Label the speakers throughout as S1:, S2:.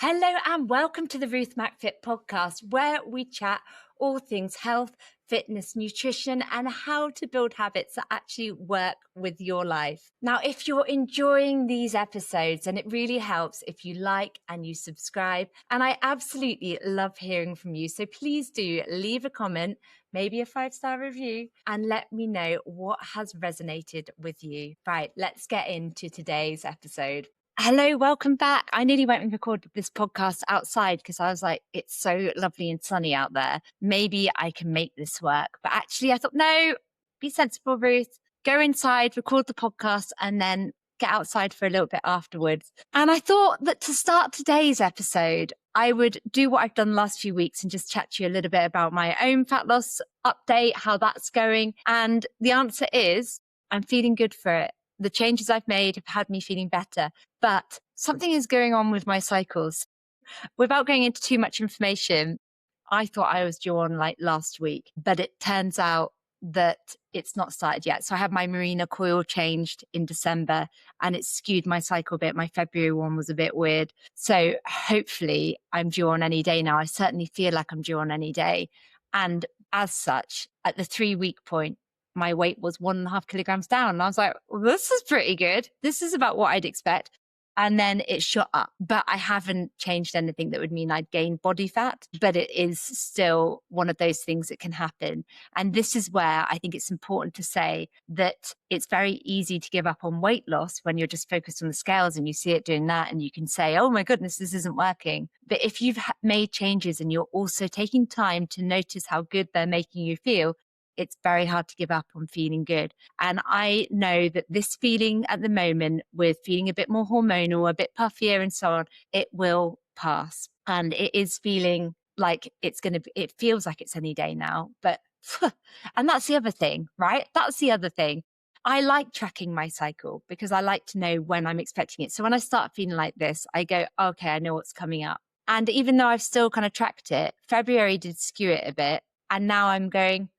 S1: Hello and welcome to the Ruth Mac Fit podcast, where we chat all things health, fitness, nutrition, and how to build habits that actually work with your life. Now, if you're enjoying these episodes, then it really helps if you like and you subscribe. And I absolutely love hearing from you. So please do leave a comment, maybe a 5-star review, and let me know what has resonated with you. Right, let's get into today's episode. Hello, welcome back. I nearly went and recorded this podcast outside because I was like, it's so lovely and sunny out there. Maybe I can make this work. But actually, I thought, no, be sensible, Ruth. Go inside, record the podcast, and then get outside for a little bit afterwards. And I thought that to start today's episode, I would do what I've done the last few weeks and just chat to you a little bit about my own fat loss update, how that's going. And the answer is, I'm feeling good for it. The changes I've made have had me feeling better, but something is going on with my cycles. Without going into too much information, I thought I was due on like last week, but it turns out that it's not started yet. So I had my Marina coil changed in December and it skewed my cycle a bit. My February one was a bit weird. So hopefully I'm due on any day now. I certainly feel like I'm due on any day. And as such, at the 3-week point, my weight was 1.5 kilograms down. And I was like, well, this is pretty good. This is about what I'd expect. And then it shot up, but I haven't changed anything that would mean I'd gain body fat, but it is still one of those things that can happen. And this is where I think it's important to say that it's very easy to give up on weight loss when you're just focused on the scales and you see it doing that and you can say, oh my goodness, this isn't working. But if you've made changes and you're also taking time to notice how good they're making you feel, it's very hard to give up on feeling good. And I know that this feeling at the moment, with feeling a bit more hormonal, a bit puffier and so on, it will pass. And it is feeling like it feels like it's any day now. But, and that's the other thing, right? That's the other thing. I like tracking my cycle because I like to know when I'm expecting it. So when I start feeling like this, I go, okay, I know what's coming up. And even though I've still kind of tracked it, February did skew it a bit. And now I'm going,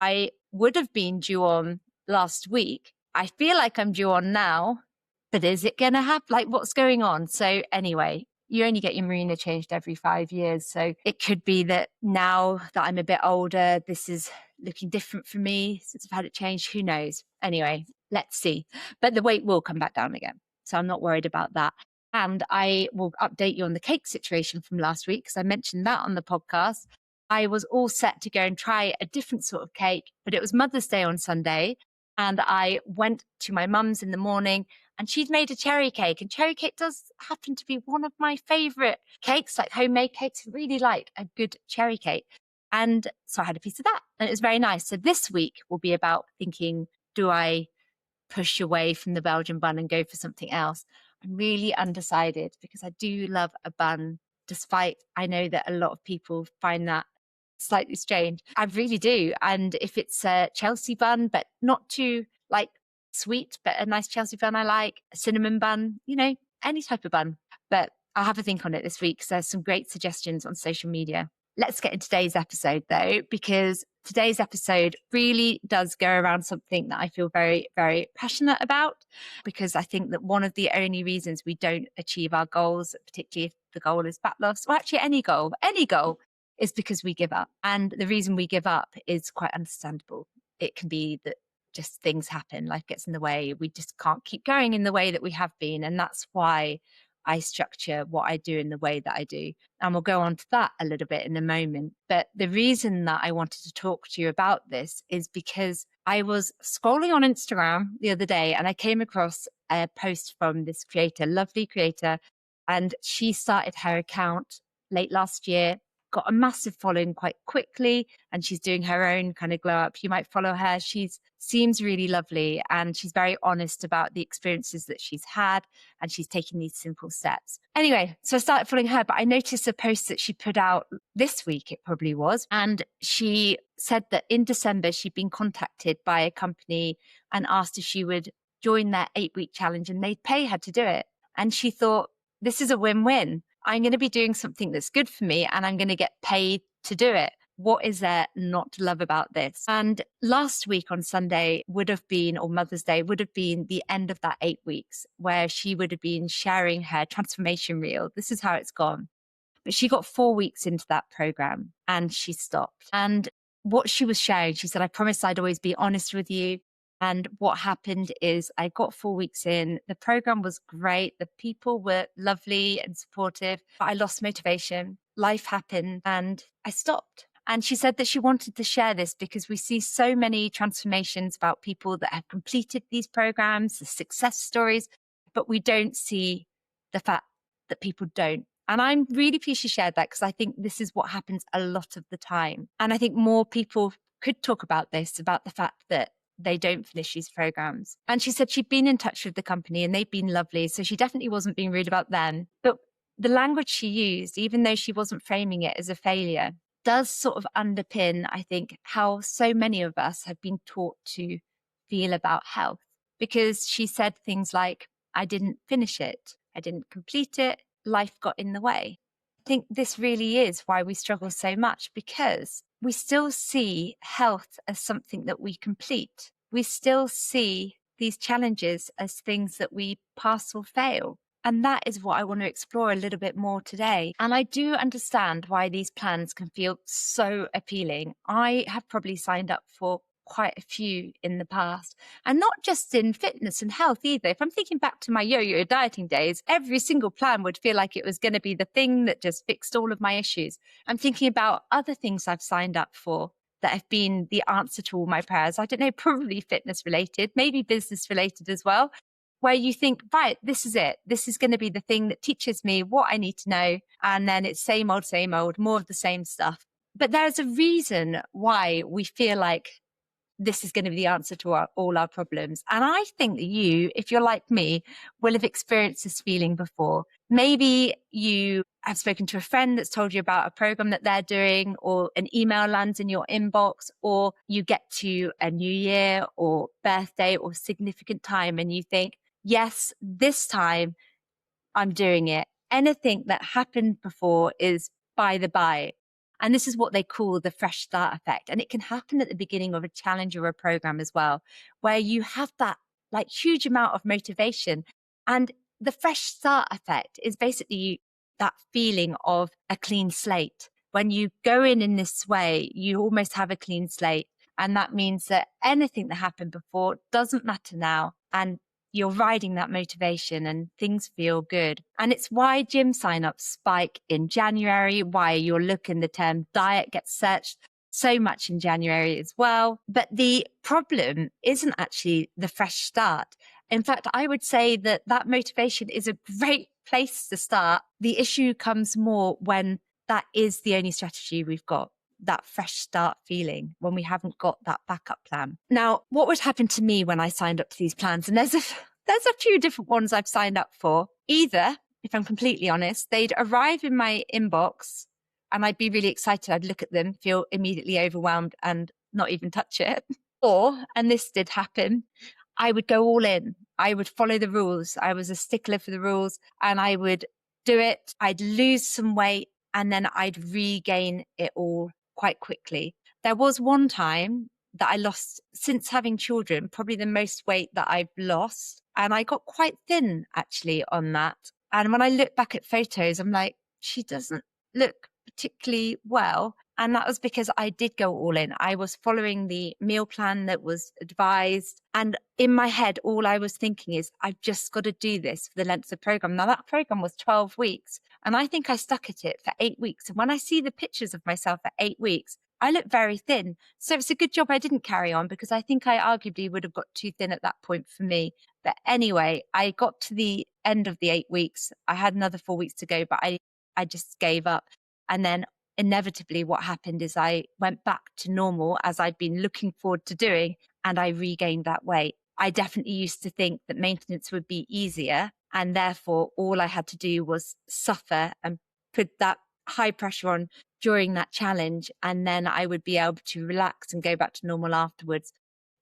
S1: I would have been due on last week. I feel like I'm due on now, but is it going to happen? Like, what's going on? So anyway, you only get your Marina changed every 5 years. So it could be that now that I'm a bit older, this is looking different for me since I've had it changed. Who knows? Anyway, let's see. But the weight will come back down again. So I'm not worried about that. And I will update you on the cake situation from last week because I mentioned that on the podcast. I was all set to go and try a different sort of cake, but it was Mother's Day on Sunday. And I went to my mum's in the morning and she'd made a cherry cake. And cherry cake does happen to be one of my favorite cakes, like homemade cakes. I really like a good cherry cake. And so I had a piece of that and it was very nice. So this week will be about thinking, do I push away from the Belgian bun and go for something else? I'm really undecided because I do love a bun, despite I know that a lot of people find that slightly strange. I really do. And if it's a Chelsea bun, but not too like sweet, but a nice Chelsea bun I like, a cinnamon bun, any type of bun. But I'll have a think on it this week because there's some great suggestions on social media. Let's get into today's episode though, because today's episode really does go around something that I feel very, very passionate about, because I think that one of the only reasons we don't achieve our goals, particularly if the goal is fat loss, or actually any goal, is because we give up. And the reason we give up is quite understandable. It can be that just things happen, life gets in the way. We just can't keep going in the way that we have been. And that's why I structure what I do in the way that I do. And we'll go on to that a little bit in a moment. But the reason that I wanted to talk to you about this is because I was scrolling on Instagram the other day and I came across a post from this creator, lovely creator, and she started her account late last year, got a massive following quite quickly, and she's doing her own kind of glow up. You might follow her. She seems really lovely and she's very honest about the experiences that she's had, and she's taking these simple steps. Anyway, so I started following her, but I noticed a post that she put out this week, it probably was, and she said that in December she'd been contacted by a company and asked if she would join their 8-week challenge and they'd pay her to do it. And she thought, this is a win-win. I'm going to be doing something that's good for me and I'm going to get paid to do it. What is there not to love about this? And last week on Sunday would have been, or Mother's Day would have been the end of that 8 weeks where she would have been sharing her transformation reel. This is how it's gone. But she got 4 weeks into that program and she stopped. And what she was sharing, she said, I promised I'd always be honest with you. And what happened is I got 4 weeks in. The program was great. The people were lovely and supportive. But I lost motivation. Life happened and I stopped. And she said that she wanted to share this because we see so many transformations about people that have completed these programs, the success stories, but we don't see the fact that people don't. And I'm really pleased she shared that because I think this is what happens a lot of the time. And I think more people could talk about this, about the fact that they don't finish these programs. And she said she'd been in touch with the company and they'd been lovely. So she definitely wasn't being rude about them. But the language she used, even though she wasn't framing it as a failure, does sort of underpin, I think, how so many of us have been taught to feel about health. Because she said things like, I didn't finish it, I didn't complete it, life got in the way. I think this really is why we struggle so much, because we still see health as something that we complete. We still see these challenges as things that we pass or fail. And that is what I want to explore a little bit more today. And I do understand why these plans can feel so appealing. I have probably signed up for quite a few in the past, and not just in fitness and health either. If I'm thinking back to my yo-yo dieting days, every single plan would feel like it was going to be the thing that just fixed all of my issues. I'm thinking about other things I've signed up for that have been the answer to all my prayers. I don't know, probably fitness related, maybe business related as well, where you think, right, this is it. This is going to be the thing that teaches me what I need to know. And then it's same old, more of the same stuff. But there's a reason why we feel like this is going to be the answer to all our problems. And I think that you, if you're like me, will have experienced this feeling before. Maybe you have spoken to a friend that's told you about a program that they're doing, or an email lands in your inbox, or you get to a new year or birthday or significant time and you think, yes, this time I'm doing it. Anything that happened before is by the by. And this is what they call the fresh start effect. And it can happen at the beginning of a challenge or a program as well, where you have that like huge amount of motivation. And the fresh start effect is basically that feeling of a clean slate. When you go in this way, you almost have a clean slate. And that means that anything that happened before doesn't matter now. And you're riding that motivation and things feel good. And it's why gym signups spike in January, why you're looking, the term diet gets searched so much in January as well. But the problem isn't actually the fresh start. In fact, I would say that that motivation is a great place to start. The issue comes more when that is the only strategy we've got, that fresh start feeling, when we haven't got that backup plan. Now, what would happen to me when I signed up to these plans? And there's a few different ones I've signed up for. Either, if I'm completely honest, they'd arrive in my inbox and I'd be really excited. I'd look at them, feel immediately overwhelmed and not even touch it. Or, and this did happen, I would go all in. I would follow the rules. I was a stickler for the rules and I would do it. I'd lose some weight and then I'd regain it all quite quickly. There was one time that I lost, since having children, probably the most weight that I've lost. And I got quite thin actually on that. And when I look back at photos, I'm like, she doesn't look particularly well. And that was because I did go all in. I was following the meal plan that was advised. And in my head, all I was thinking is, I've just got to do this for the length of the program. Now, that program was 12 weeks. And I think I stuck at it for 8 weeks. And when I see the pictures of myself at 8 weeks, I look very thin. So it's a good job I didn't carry on, because I think I arguably would have got too thin at that point for me. But anyway, I got to the end of the 8 weeks. I had another 4 weeks to go, but I just gave up. And then inevitably what happened is I went back to normal, as I'd been looking forward to doing, and I regained that weight. I definitely used to think that maintenance would be easier, and therefore all I had to do was suffer and put that high pressure on during that challenge, and then I would be able to relax and go back to normal afterwards.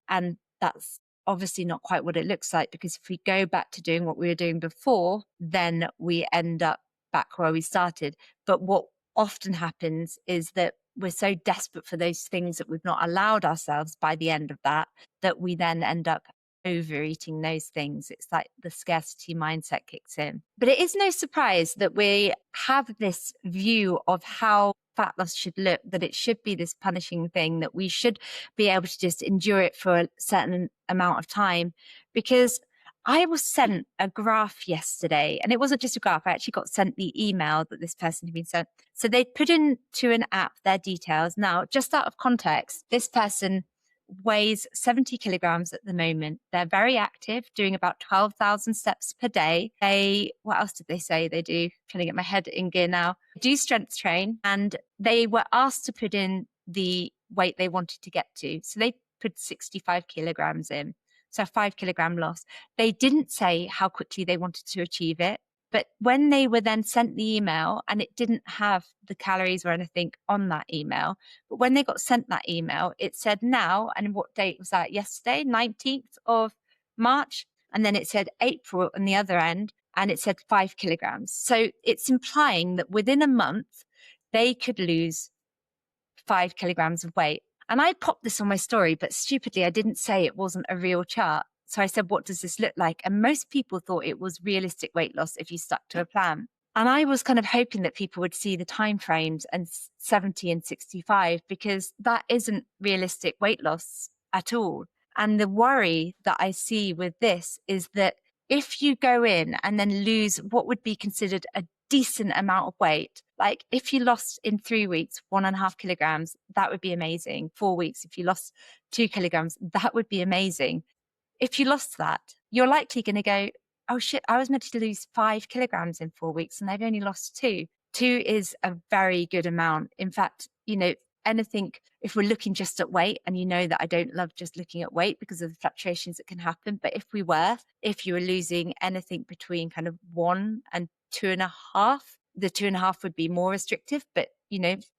S1: And that's obviously not quite what it looks like, because if we go back to doing what we were doing before, then we end up back where we started. But what often happens is that we're so desperate for those things that we've not allowed ourselves by the end of that, that we then end up overeating those things. It's like the scarcity mindset kicks in. But it is no surprise that we have this view of how fat loss should look, that it should be this punishing thing, that we should be able to just endure it for a certain amount of time. Because I was sent a graph yesterday, and it wasn't just a graph. I actually got sent the email that this person had been sent. So they put into an app their details. Now, just out of context, this person weighs 70 kilograms at the moment. They're very active, doing about 12,000 steps per day. What else did they say they do? I'm trying to get my head in gear now. Do strength train, and they were asked to put in the weight they wanted to get to. So they put 65 kilograms in. So a 5 kilogram loss. They didn't say how quickly they wanted to achieve it. But when they were then sent the email, and it didn't have the calories or anything on that email, but when they got sent that email, it said now, and what date was that? Yesterday, 19th of March. And then it said April on the other end, and it said 5 kilograms. So it's implying that within a month, they could lose 5 kilograms of weight. And I popped this on my story, but stupidly, I didn't say it wasn't a real chart. So I said, what does this look like? And most people thought it was realistic weight loss if you stuck to a plan. And I was kind of hoping that people would see the timeframes and 70 and 65, because that isn't realistic weight loss at all. And the worry that I see with this is that if you go in and then lose what would be considered a decent amount of weight, like if you lost in 3 weeks 1.5 kilograms, that would be amazing. 4 weeks, if you lost 2 kilograms, that would be amazing. If you lost that, you're likely going to go, oh shit, I was meant to lose 5 kilograms in 4 weeks and I've only lost 2. 2 is a very good amount. In fact, anything, if we're looking just at weight, and that I don't love just looking at weight because of the fluctuations that can happen. But if you were losing anything between kind of 1 and 2.5, the 2.5 would be more restrictive, but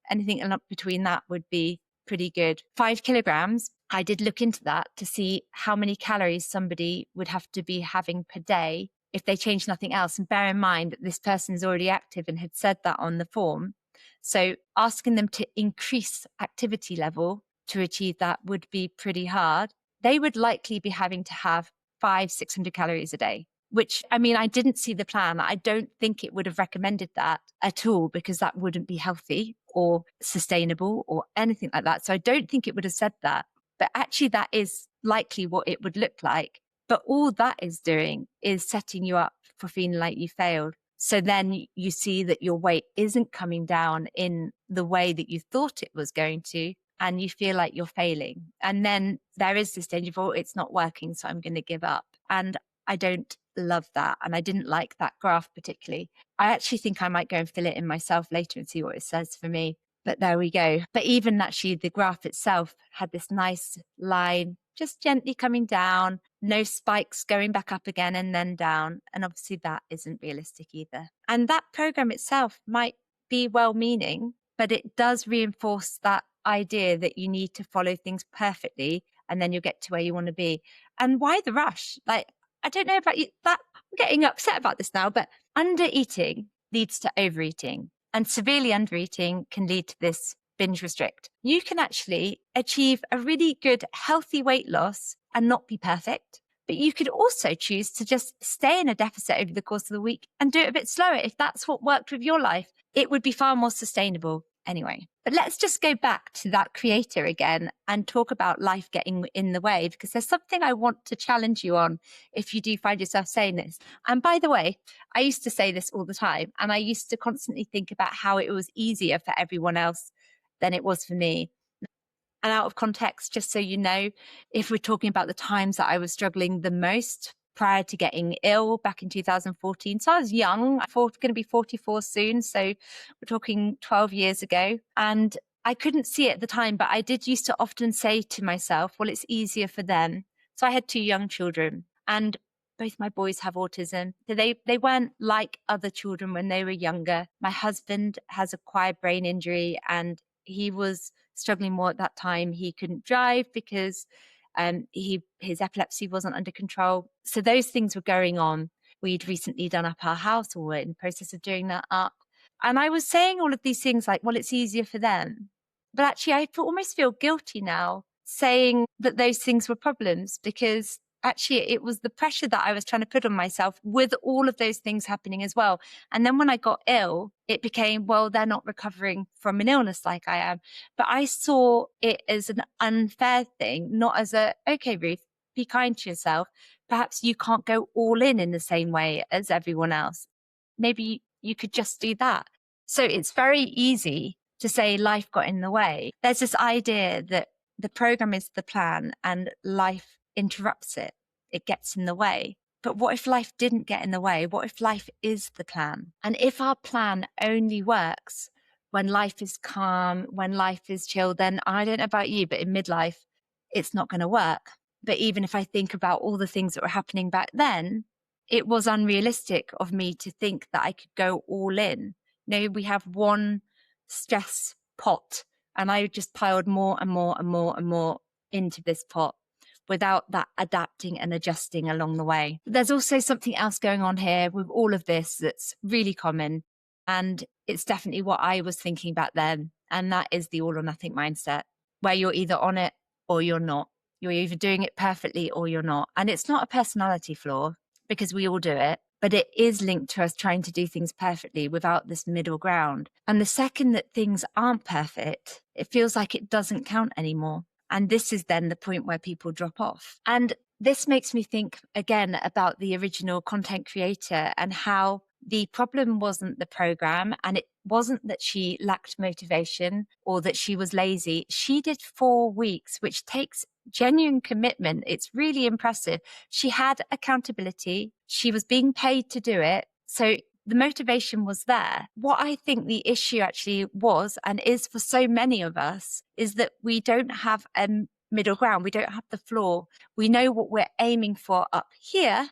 S1: anything between that would be pretty good. 5 kilograms, I did look into that to see how many calories somebody would have to be having per day if they changed nothing else. And bear in mind that this person is already active and had said that on the form. So asking them to increase activity level to achieve that would be pretty hard. They would likely be having to have 500-600 calories a day, which, I didn't see the plan. I don't think it would have recommended that at all, because that wouldn't be healthy or sustainable or anything like that. So I don't think it would have said that. But actually, that is likely what it would look like. But all that is doing is setting you up for feeling like you failed. So then you see that your weight isn't coming down in the way that you thought it was going to, and you feel like you're failing. And then there is this danger of, it's not working, so I'm going to give up. And I don't love that. And I didn't like that graph particularly. I actually think I might go and fill it in myself later and see what it says for me. But there we go. But even actually the graph itself had this nice line, just gently coming down, no spikes going back up again and then down. And obviously that isn't realistic either. And that program itself might be well-meaning, but it does reinforce that idea that you need to follow things perfectly and then you'll get to where you want to be. And why the rush? Like, I don't know about you, I'm getting upset about this now, but under-eating leads to overeating. And severely undereating can lead to this binge restrict. You can actually achieve a really good, healthy weight loss and not be perfect. But you could also choose to just stay in a deficit over the course of the week and do it a bit slower. If that's what worked with your life, it would be far more sustainable anyway. But let's just go back to that creator again and talk about life getting in the way, because there's something I want to challenge you on if you do find yourself saying this. And by the way, I used to say this all the time, and I used to constantly think about how it was easier for everyone else than it was for me. And out of context, just so you know, if we're talking about the times that I was struggling the most prior to getting ill back in 2014. So I was young, I'm going to be 44 soon. So we're talking 12 years ago. And I couldn't see it at the time, but I did used to often say to myself, well, it's easier for them. So I had 2 young children, and both my boys have autism. So they weren't like other children when they were younger. My husband has acquired brain injury, and he was struggling more at that time. He couldn't drive because his epilepsy wasn't under control. So those things were going on. We'd recently done up our house, or were in the process of doing that up. And I was saying all of these things like, well, it's easier for them. But actually, I almost feel guilty now saying that those things were problems, because actually it was the pressure that I was trying to put on myself with all of those things happening as well. And then when I got ill, it became, well, they're not recovering from an illness like I am. But I saw it as an unfair thing, not as okay, Ruth, be kind to yourself. Perhaps you can't go all in the same way as everyone else. Maybe you could just do that. So it's very easy to say life got in the way. There's this idea that the program is the plan and life interrupts it. It gets in the way. But what if life didn't get in the way? What if life is the plan? And if our plan only works when life is calm, when life is chill, then I don't know about you, but in midlife, it's not going to work. But even if I think about all the things that were happening back then, it was unrealistic of me to think that I could go all in. You know, we have one stress pot, and I just piled more and more and more and more into this pot without that adapting and adjusting along the way. There's also something else going on here with all of this that's really common. And it's definitely what I was thinking about then. And that is the all or nothing mindset, where you're either on it or you're not. You're either doing it perfectly or you're not. And it's not a personality flaw, because we all do it, but it is linked to us trying to do things perfectly without this middle ground. And the second that things aren't perfect, it feels like it doesn't count anymore. And this is then the point where people drop off. And this makes me think again about the original content creator and how the problem wasn't the program, and it wasn't that she lacked motivation or that she was lazy. She did 4 weeks, which takes genuine commitment. It's really impressive. She had accountability. She was being paid to do it. So the motivation was there. What I think the issue actually was, and is for so many of us, is that we don't have a middle ground. We don't have the floor. We know what we're aiming for up here.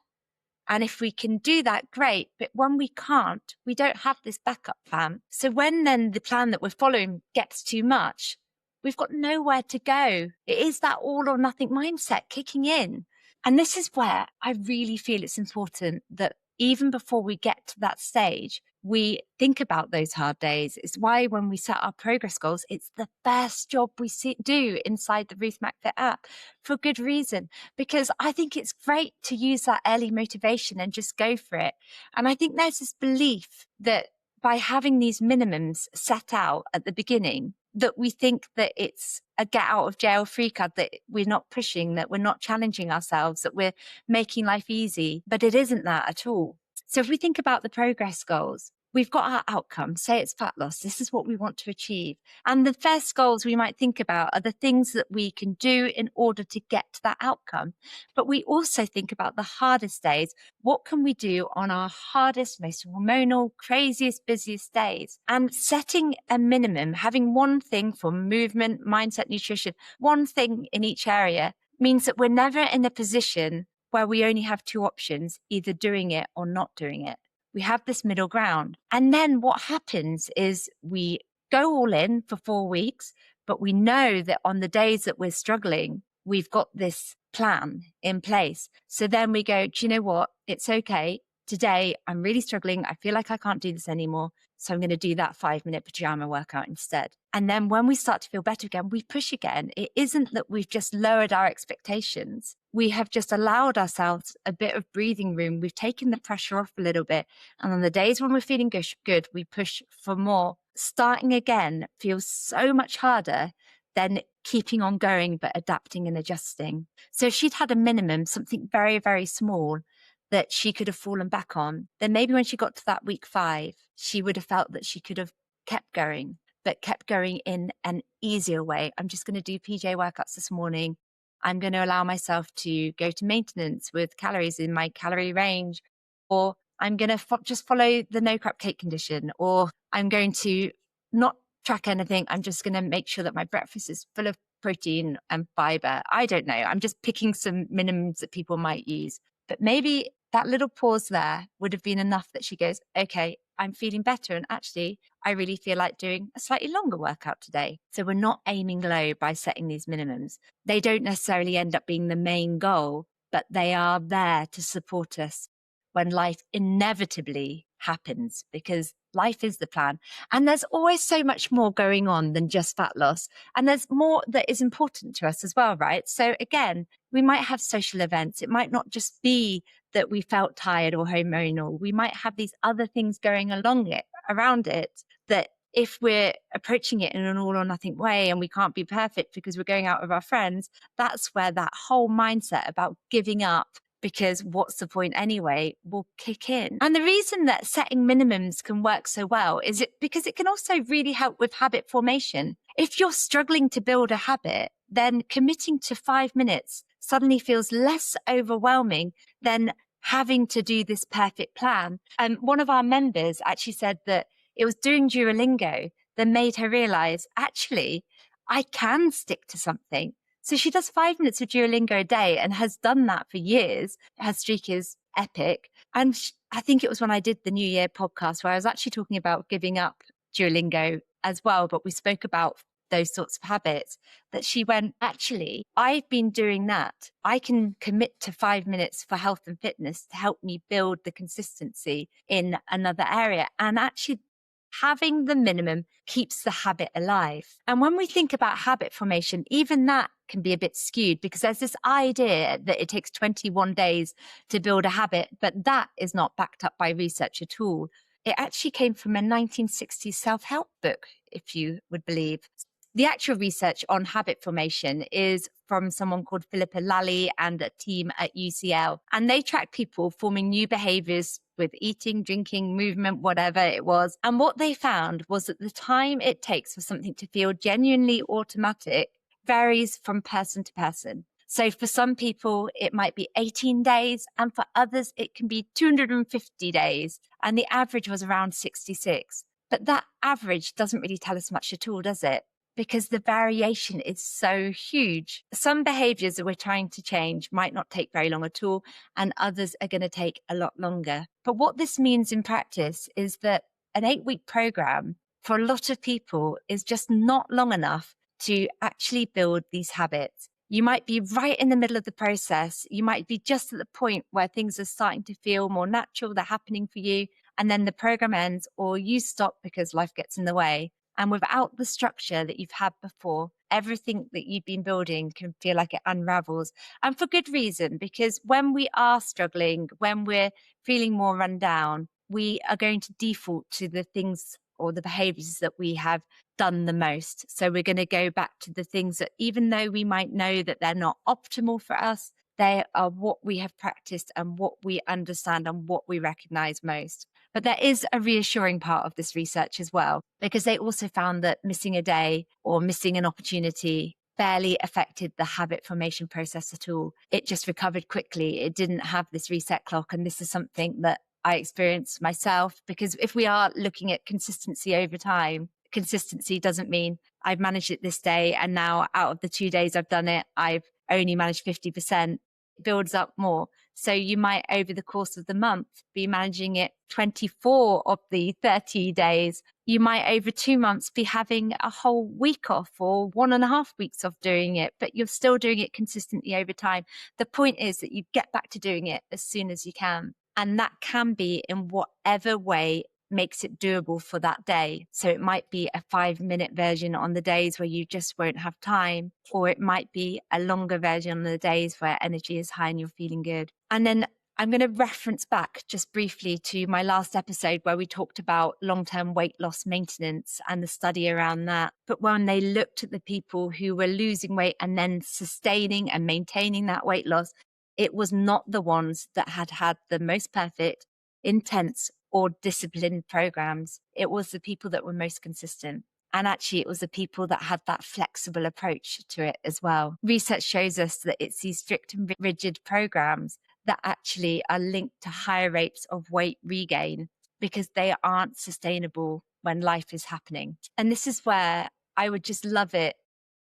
S1: And if we can do that, great. But when we can't, we don't have this backup plan. So when then the plan that we're following gets too much, we've got nowhere to go. It is that all or nothing mindset kicking in. And this is where I really feel it's important that even before we get to that stage, we think about those hard days. It's why when we set our progress goals, it's the best job we do inside the Ruth Mac Fit app, for good reason, because I think it's great to use that early motivation and just go for it. And I think there's this belief that by having these minimums set out at the beginning, that we think that it's a get out of jail free card, that we're not pushing, that we're not challenging ourselves, that we're making life easy. But it isn't that at all. So if we think about the progress goals, we've got our outcome. Say it's fat loss. This is what we want to achieve. And the first goals we might think about are the things that we can do in order to get to that outcome. But we also think about the hardest days. What can we do on our hardest, most hormonal, craziest, busiest days? And setting a minimum, having one thing for movement, mindset, nutrition, one thing in each area, means that we're never in a position where we only have 2 options, either doing it or not doing it. We have this middle ground. And then what happens is we go all in for 4 weeks, but we know that on the days that we're struggling, we've got this plan in place. So then we go, do you know what? It's okay. Today, I'm really struggling. I feel like I can't do this anymore. So I'm going to do that 5-minute pajama workout instead. And then when we start to feel better again, we push again. It isn't that we've just lowered our expectations. We have just allowed ourselves a bit of breathing room. We've taken the pressure off a little bit. And on the days when we're feeling good, we push for more. Starting again feels so much harder than keeping on going, but adapting and adjusting. So if she'd had a minimum, something very, very small that she could have fallen back on, then maybe when she got to that week 5, she would have felt that she could have kept going, but kept going in an easier way. I'm just going to do PJ workouts this morning. I'm going to allow myself to go to maintenance with calories in my calorie range, or I'm going to just follow the no crap cake condition, or I'm going to not track anything. I'm just going to make sure that my breakfast is full of protein and fiber. I don't know. I'm just picking some minimums that people might use. But maybe that little pause there would have been enough that she goes, okay, I'm feeling better. And actually, I really feel like doing a slightly longer workout today. So we're not aiming low by setting these minimums. They don't necessarily end up being the main goal, but they are there to support us when life inevitably happens, because life is the plan. And there's always so much more going on than just fat loss. And there's more that is important to us as well, right? So again, we might have social events. It might not just be that we felt tired or hormonal. We might have these other things going around it, that if we're approaching it in an all or nothing way and we can't be perfect because we're going out with our friends, that's where that whole mindset about giving up, because what's the point anyway, will kick in. And the reason that setting minimums can work so well is because it can also really help with habit formation. If you're struggling to build a habit, then committing to 5 minutes suddenly feels less overwhelming than having to do this perfect plan. And one of our members actually said that it was doing Duolingo that made her realize, actually, I can stick to something. So she does 5 minutes of Duolingo a day and has done that for years. Her streak is epic. And I think it was when I did the New Year podcast where I was actually talking about giving up Duolingo as well, but we spoke about those sorts of habits, that she went, actually, I've been doing that. I can commit to 5 minutes for health and fitness to help me build the consistency in another area. And actually, having the minimum keeps the habit alive. And when we think about habit formation, even that can be a bit skewed, because there's this idea that it takes 21 days to build a habit, but that is not backed up by research at all. It actually came from a 1960s self-help book, if you would believe. The actual research on habit formation is from someone called Philippa Lally and a team at UCL. And they tracked people forming new behaviors with eating, drinking, movement, whatever it was. And what they found was that the time it takes for something to feel genuinely automatic varies from person to person. So for some people, it might be 18 days, and for others, it can be 250 days. And the average was around 66. But that average doesn't really tell us much at all, does it? Because the variation is so huge. Some behaviors that we're trying to change might not take very long at all, and others are going to take a lot longer. But what this means in practice is that an 8-week program for a lot of people is just not long enough to actually build these habits. You might be right in the middle of the process. You might be just at the point where things are starting to feel more natural, they're happening for you, and then the program ends, or you stop because life gets in the way. And without the structure that you've had before, everything that you've been building can feel like it unravels. And for good reason, because when we are struggling, when we're feeling more run down, we are going to default to the things or the behaviors that we have done the most. So we're going to go back to the things that, even though we might know that they're not optimal for us, they are what we have practiced and what we understand and what we recognize most. But there is a reassuring part of this research as well, because they also found that missing a day or missing an opportunity barely affected the habit formation process at all. It just recovered quickly. It didn't have this reset clock. And this is something that I experienced myself, because if we are looking at consistency over time, consistency doesn't mean I've managed it this day and now out of the 2 days I've done it, I've only managed 50%. It builds up more. So you might, over the course of the month, be managing it 24 of the 30 days. You might, over 2 months, be having a whole week off or 1.5 weeks of doing it, but you're still doing it consistently over time. The point is that you get back to doing it as soon as you can. And that can be in whatever way makes it doable for that day. So it might be a 5-minute version on the days where you just won't have time, or it might be a longer version on the days where energy is high and you're feeling good. And then I'm going to reference back just briefly to my last episode where we talked about long-term weight loss maintenance and the study around that. But when they looked at the people who were losing weight and then sustaining and maintaining that weight loss, it was not the ones that had the most perfect, intense, or disciplined programs. It was the people that were most consistent. And actually, it was the people that had that flexible approach to it as well. Research shows us that it's these strict and rigid programs that actually are linked to higher rates of weight regain, because they aren't sustainable when life is happening. And this is where I would just love it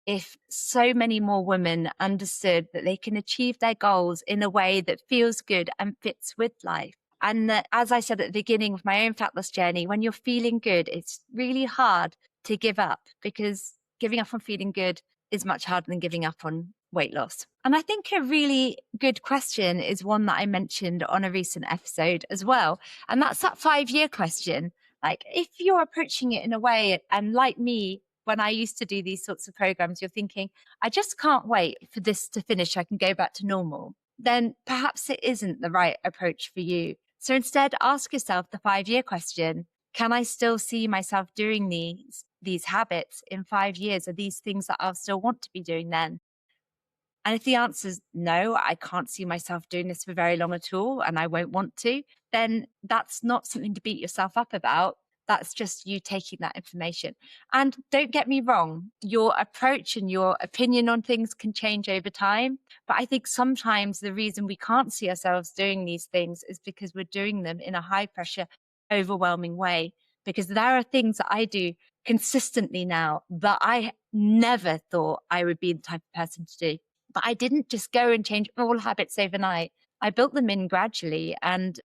S1: if so many more women understood that they can achieve their goals in a way that feels good and fits with life. And that, as I said at the beginning of my own fat loss journey, when you're feeling good, it's really hard to give up, because giving up on feeling good is much harder than giving up on weight loss? And I think a really good question is one that I mentioned on a recent episode as well. And that's that 5-year question. Like, if you're approaching it in a way, and like me, when I used to do these sorts of programs, you're thinking, I just can't wait for this to finish. I can go back to normal. Then perhaps it isn't the right approach for you. So instead, ask yourself the 5-year question. Can I still see myself doing these habits in 5 years? Are these things that I'll still want to be doing then? And if the answer is no, I can't see myself doing this for very long at all, and I won't want to, then that's not something to beat yourself up about. That's just you taking that information. And don't get me wrong, your approach and your opinion on things can change over time. But I think sometimes the reason we can't see ourselves doing these things is because we're doing them in a high pressure, overwhelming way. Because there are things that I do consistently now that I never thought I would be the type of person to do. But I didn't just go and change all habits overnight. I built them in gradually, and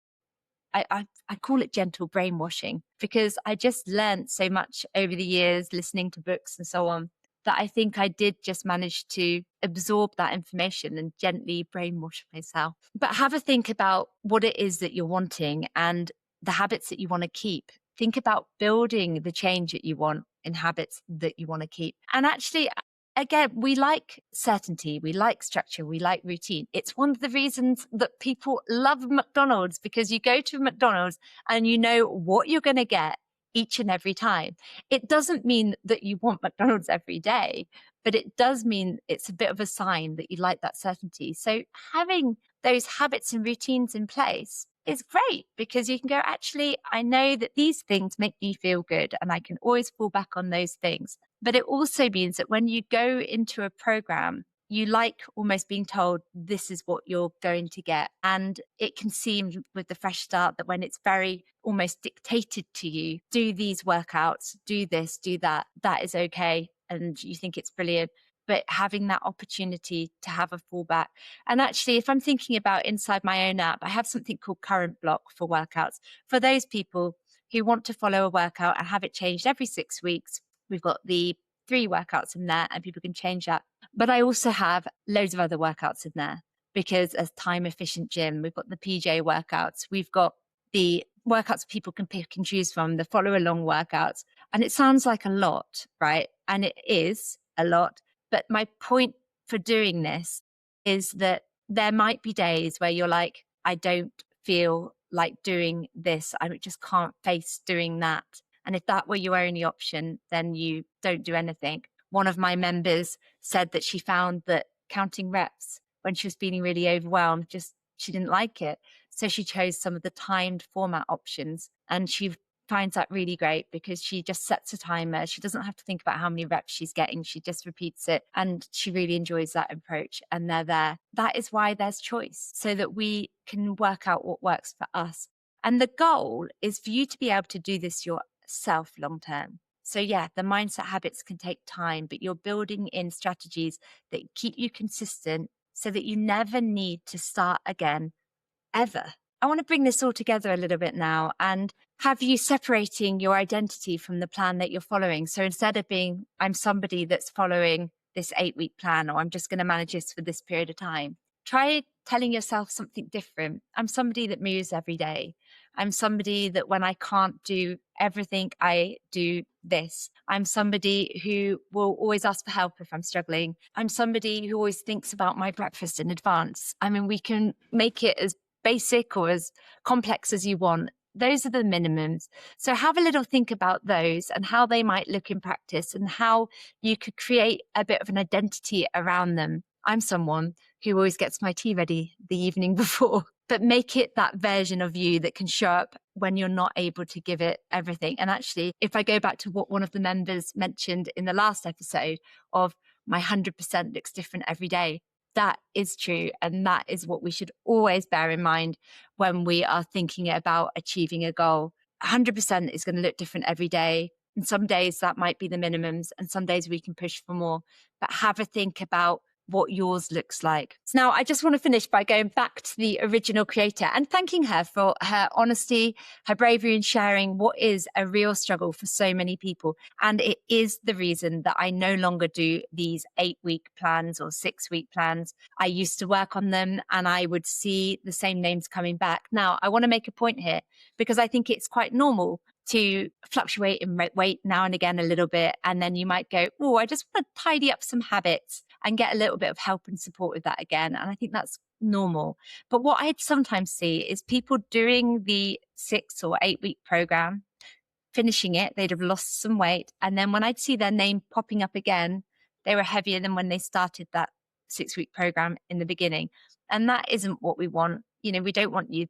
S1: I call it gentle brainwashing, because I just learned so much over the years, listening to books and so on, that I think I did just manage to absorb that information and gently brainwash myself. But have a think about what it is that you're wanting and the habits that you want to keep. Think about building the change that you want in habits that you want to keep. And actually, again, we like certainty, we like structure, we like routine. It's one of the reasons that people love McDonald's, because you go to McDonald's and you know what you're going to get each and every time. It doesn't mean that you want McDonald's every day, but it does mean it's a bit of a sign that you like that certainty. So having those habits and routines in place is great, because you can go, actually, I know that these things make me feel good and I can always fall back on those things. But it also means that when you go into a program, you like almost being told this is what you're going to get. And it can seem with the fresh start that when it's very almost dictated to you, do these workouts, do this, do that, that is okay. And you think it's brilliant. But having that opportunity to have a fallback. And actually, if I'm thinking about inside my own app, I have something called Current Block for workouts. For those people who want to follow a workout and have it changed every 6 weeks, we've got the 3 workouts in there and people can change that. But I also have loads of other workouts in there, because as time efficient gym, we've got the PJ workouts, we've got the workouts people can pick and choose from, the follow along workouts. And it sounds like a lot, right? And it is a lot. But my point for doing this is that there might be days where you're like, I don't feel like doing this. I just can't face doing that. And if that were your only option, then you don't do anything. One of my members said that she found that counting reps when she was feeling really overwhelmed, she didn't like it. So she chose some of the timed format options, and she finds that really great, because she just sets a timer. She doesn't have to think about how many reps she's getting. She just repeats it, and she really enjoys that approach, and they're there. That is why there's choice, so that we can work out what works for us. And the goal is for you to be able to do this yourself long term. So yeah, the mindset habits can take time, but you're building in strategies that keep you consistent so that you never need to start again, ever. I want to bring this all together a little bit now and have you separating your identity from the plan that you're following. So instead of being, I'm somebody that's following this 8-week plan, or I'm just going to manage this for this period of time, try telling yourself something different. I'm somebody that moves every day. I'm somebody that when I can't do everything, I do this. I'm somebody who will always ask for help if I'm struggling. I'm somebody who always thinks about my breakfast in advance. I mean, we can make it as basic or as complex as you want. Those are the minimums. So have a little think about those and how they might look in practice, and how you could create a bit of an identity around them. I'm someone who always gets my tea ready the evening before, but make it that version of you that can show up when you're not able to give it everything. And actually, if I go back to what one of the members mentioned in the last episode of my 100% looks different every day, that is true. And that is what we should always bear in mind when we are thinking about achieving a goal. 100% is going to look different every day. And some days that might be the minimums, and some days we can push for more. But have a think about what yours looks like. So now I just want to finish by going back to the original creator and thanking her for her honesty, her bravery in sharing what is a real struggle for so many people. And it is the reason that I no longer do these 8-week plans or 6-week plans. I used to work on them and I would see the same names coming back. Now, I want to make a point here because I think it's quite normal to fluctuate in weight now and again a little bit. And then you might go, oh, I just want to tidy up some habits and get a little bit of help and support with that again. And I think that's normal. But what I'd sometimes see is people doing the 6 or 8-week program, finishing it, they'd have lost some weight. And then when I'd see their name popping up again, they were heavier than when they started that 6-week program in the beginning. And that isn't what we want. You know, we don't want you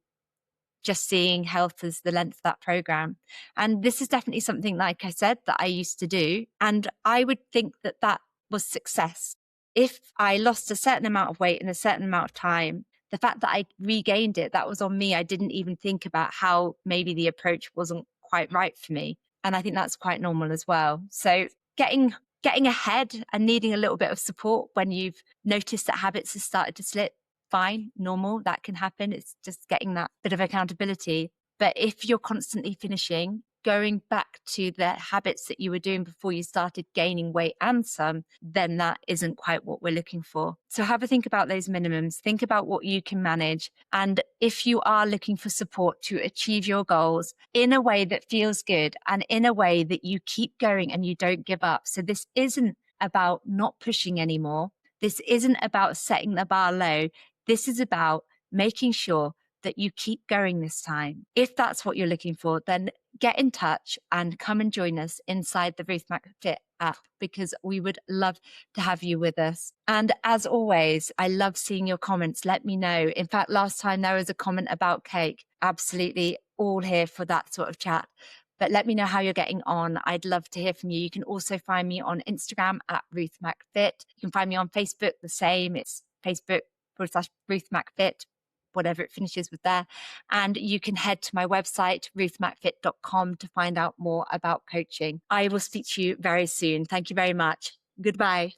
S1: just seeing health as the length of that program. And this is definitely something, like I said, that I used to do. And I would think that that was success. If I lost a certain amount of weight in a certain amount of time, the fact that I regained it, that was on me. I didn't even think about how maybe the approach wasn't quite right for me. And I think that's quite normal as well. So getting ahead and needing a little bit of support when you've noticed that habits have started to slip, fine, normal, that can happen. It's just getting that bit of accountability. But if you're constantly finishing, going back to the habits that you were doing before you started gaining weight and some, then that isn't quite what we're looking for. So have a think about those minimums, think about what you can manage. And if you are looking for support to achieve your goals in a way that feels good and in a way that you keep going and you don't give up. So this isn't about not pushing anymore. This isn't about setting the bar low. This is about making sure that you keep going this time. If that's what you're looking for, then get in touch and come and join us inside the Ruth Mac Fit app, because we would love to have you with us. And as always, I love seeing your comments. Let me know. In fact, last time there was a comment about cake. Absolutely all here for that sort of chat. But let me know how you're getting on. I'd love to hear from you. You can also find me on Instagram at Ruth Mac Fit. You can find me on Facebook, the same. It's Facebook.com/Ruth Mac Fit, whatever it finishes with there. And you can head to my website, ruthmacfit.com, to find out more about coaching. I will speak to you very soon. Thank you very much. Goodbye.